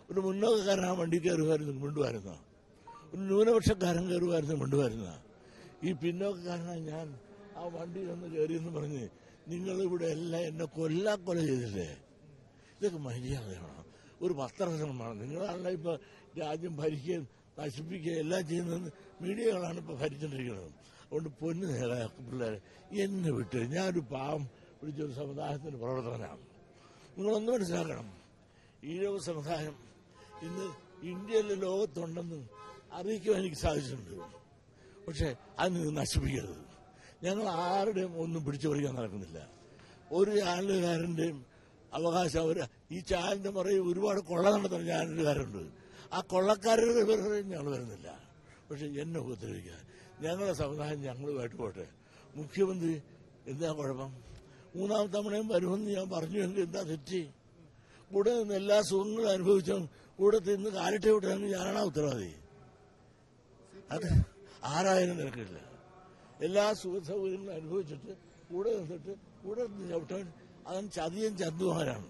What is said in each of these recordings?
ഒരു മുന്നോക്കക്കാരൻ ആ വണ്ടി കയറുമായിരുന്നു കൊണ്ടുവരുന്ന, ഒരു ന്യൂനപക്ഷക്കാരൻ കയറുമായിരുന്നു കൊണ്ടുവരുന്ന. ഈ പിന്നോക്കക്കാരനാണ് ഞാൻ. ആ വണ്ടിയിൽ ഒന്ന് കയറിയെന്ന് പറഞ്ഞ് നിങ്ങളിവിടെ എല്ലാം എന്നെ കൊല്ല ചെയ്തില്ലേ? ഇതൊക്കെ മര്യാദയാണ്. ഒരു പത്രശ്രമമാണ്. നിങ്ങളാണല്ലോ ഇപ്പൊ രാജ്യം ഭരിക്കുകയും നശിപ്പിക്കുകയും എല്ലാം ചെയ്യുന്നത് മീഡിയകളാണ് ഇപ്പൊ ഭരിച്ചുകൊണ്ടിരിക്കുന്നത്. അതുകൊണ്ട് പൊന്നു പിള്ളേരെ എന്നെ വിട്ട് ഞാനൊരു പാവം പിടിച്ചൊരു സമുദായത്തിന്റെ പ്രവർത്തനമാണ്. നിങ്ങളൊന്ന് മനസ്സിലാക്കണം, ഈഴവ സമുദായം ഇന്ന് ഇന്ത്യയിലെ ലോകത്തുണ്ടെന്ന് അറിയിക്കുവാൻ എനിക്ക് സാധിച്ചിട്ടുണ്ട്. പക്ഷെ അതിന് നശിപ്പിക്കരുത്. ഞങ്ങൾ ആരുടെയും ഒന്നും പിടിച്ചു പറിക്കാൻ നടക്കുന്നില്ല. ഒരു ചാനലുകാരന്റെയും അവകാശം ഈ ചാനലിന്റെ പുറകെ ഒരുപാട് കൊള്ള നടത്തുന്ന ചാനലുകാരുണ്ട്. ആ കൊള്ളക്കാരുടെ പേരും ഞങ്ങൾ വരുന്നില്ല. പക്ഷെ എന്നെ ഉപദ്രവിക്കുക, ഞങ്ങളുടെ സമുദായം ഞങ്ങളുമായിട്ട് പോട്ടെ. മുഖ്യമന്ത്രി എന്താ കുഴപ്പം? മൂന്നാം തവണയും വരുമെന്ന് ഞാൻ പറഞ്ഞുവെങ്കിൽ എന്താ തെറ്റി? കൂടെ നിന്ന് എല്ലാ സുഖങ്ങളും അനുഭവിച്ചും കൂടെ തിന്ന് കാലിട്ട് വിട്ടാണെങ്കിൽ ഞാനാണ് ഉത്തരവാദി. അത് ആരായാലും നിരക്കില്ല. എല്ലാ സുഖ സൗകര്യങ്ങളും അനുഭവിച്ചിട്ട് കൂടെ നിന്നിട്ട് കൂടെ നിന്ന് ചവിട്ടാൻ അവൻ ചതിയൻ ചന്തുമാരാണ്.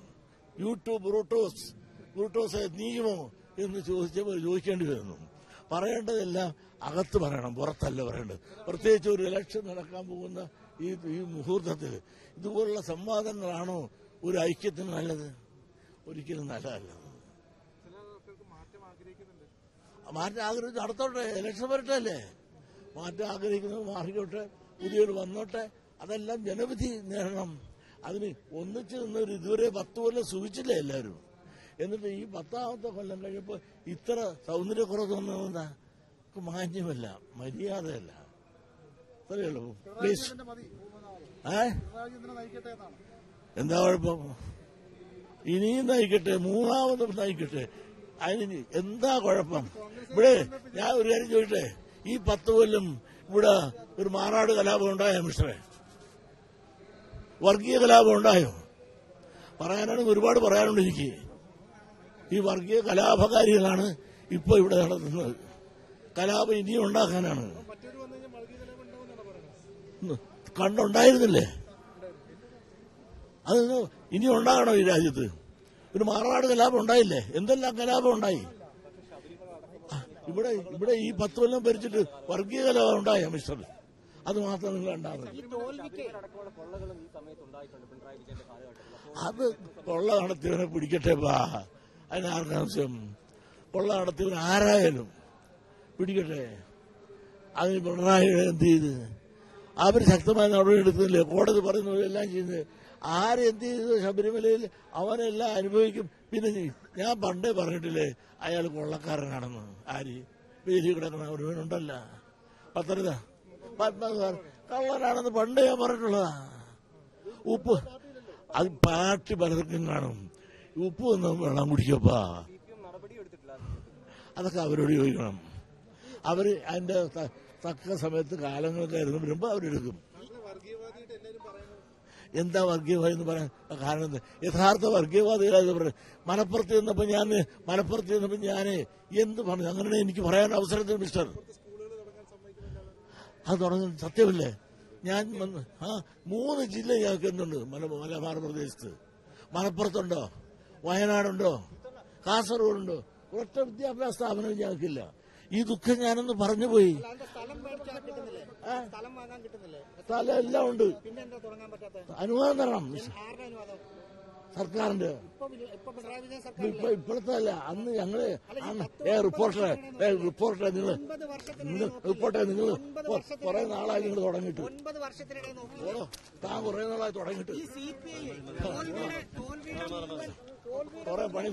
ബ്രൂട്ടോസ് നീയുമോ എന്ന് ചോദിക്കേണ്ടി വരുന്നു. പറയേണ്ടതെല്ലാം അകത്ത് പറയണം, പുറത്തല്ല പറയേണ്ടത്. പ്രത്യേകിച്ച് ഒരു ഇലക്ഷൻ നടക്കാൻ പോകുന്ന ഈ മുഹൂർത്തത്തിൽ ഇതുപോലുള്ള സംവാദങ്ങളാണോ ഒരു ഐക്യത്തിന് നല്ലത്? ഒരിക്കലും നല്ലതല്ല. മാറ്റം ആഗ്രഹിച്ച് നടത്തോട്ടെ, ഇലക്ഷൻ വരട്ടല്ലേ. മാറ്റം ആഗ്രഹിക്കുന്നത് മാറിക്കോട്ടെ, പുതിയൊരു വന്നോട്ടെ. അതെല്ലാം ജനവിധി നേടണം. അതിന് ഒന്നിച്ച് നിന്നൊരു ഇതുവരെ 10 കൊല്ലം സുഖിച്ചില്ലേ എല്ലാവരും. എന്നിട്ട് ഈ 10ാമത്തെ കൊല്ലം കഴിഞ്ഞപ്പോൾ ഇത്ര സൗന്ദര്യക്കുറവ് തോന്നുന്നതാ? മാന്യമല്ല, മര്യാദയല്ല. അത്രയുള്ളൂ. പ്ലീസ്. എന്താ കുഴപ്പം? ഇനിയും നയിക്കട്ടെ, മൂന്നാമതും നയിക്കട്ടെ. അതിന് എന്താ കുഴപ്പം? ഇവിടെ ഞാൻ ഒരു കാര്യം ചോദിട്ടെ, ഈ 10 കൊല്ലം ഇവിടെ ഒരു മാറാട് കലാപം ഉണ്ടായോ മിസ്റ്ററെ? വർഗീയ കലാപം ഉണ്ടായോ? പറയാനാണെങ്കിൽ ഒരുപാട് പറയാനുണ്ട് എനിക്ക്. ഈ വർഗീയ കലാപകാരികളാണ് ഇപ്പൊ ഇവിടെ നടത്തുന്നത്. കലാപം ഇനിയും ഉണ്ടാക്കാനാണ്. കണ്ടുണ്ടായിരുന്നില്ലേ? അത് ഇനി ഉണ്ടാകണോ ഈ രാജ്യത്ത്? ഒരു മാറാട് കലാപം ഉണ്ടായില്ലേ? എന്തെല്ലാം കലാപം ഉണ്ടായി ഇവിടെ ഈ 10 കൊല്ലം ഭരിച്ചിട്ട് വർഗീയ കലാപം ഉണ്ടായോ മിസ്റ്റർ? അത് മാത്രം നിങ്ങൾ ഉണ്ടാകുന്നത്. അത് കൊള്ള നടത്തിയവനെ പിടിക്കട്ടെ പാ, അതിനാർക്കാവശ്യം? കൊള്ള നടത്തിയവൻ ആരായാലും പിടിക്കട്ടെ. അതിന് പിണറായി എന്ത് ചെയ്ത്? അവർ ശക്തമായ നടപടി എടുക്കുന്നില്ലേ? കോടതി പറയുന്നവരെല്ലാം ചെയ്യുന്നത്. ആരെന്ത് ചെയ്തു? ശബരിമലയിൽ അവനെല്ലാം അനുഭവിക്കും. പിന്നെ ഞാൻ പണ്ടേ പറഞ്ഞിട്ടില്ലേ അയാൾ കൊള്ളക്കാരനാണെന്ന്? ആര്? വേലി കിടക്കണ ഒരുവനുണ്ടല്ല, പത്തനംതിട്ട പത്മകുമാർ കള്ളനാണെന്ന് പണ്ടേ ഞാൻ പറഞ്ഞിട്ടുള്ളതാ. ഉപ്പ് അത് പാർട്ടി പലർക്കും കാണും. ഉപ്പ് ഒന്ന് വെള്ളം കുടിക്കപ്പാ. അതൊക്കെ അവരോട് ചോദിക്കണം. അവര് അതിന്റെ തക്ക സമയത്ത് കാലങ്ങൾക്കായിരുന്നു വരുമ്പോ അവരെടുക്കും. എന്താ വർഗീയവാദി എന്ന് പറയാൻ കാരണം എന്താ? യഥാർത്ഥ വർഗീയവാദികളായത് പറയാം. മലപ്പുറത്ത് ചെന്നപ്പോ ഞാൻ എന്ത് പറഞ്ഞു? അങ്ങനെ എനിക്ക് പറയാൻ അവസരത്തിൽ മിസ്റ്റർ അത് തുടങ്ങും. സത്യമല്ലേ? ഞാൻ 3 ജില്ല ഞങ്ങൾക്ക് എന്തുണ്ട്? മലബാർ പ്രദേശത്ത്. മലപ്പുറത്തുണ്ടോ? വയനാടുണ്ടോ? കാസർഗോഡുണ്ടോ? ഒറ്റ വിദ്യാഭ്യാസ സ്ഥാപനം ഞങ്ങൾക്കില്ല. ഈ ദുഃഖം ഞാനൊന്ന് പറഞ്ഞുപോയി. സ്ഥലം എല്ലാം ഉണ്ട്. അനുവാദം തരണം സർക്കാരിന്റെ. ഇപ്പോഴത്തെ അല്ല, അന്ന് ഞങ്ങള് റിപ്പോർട്ടറെ നിങ്ങൾ കുറെ നാളായി നിങ്ങൾ തുടങ്ങിയിട്ട്. താൻ കുറെ നാളായി തുടങ്ങിയിട്ട് കുറെ പണി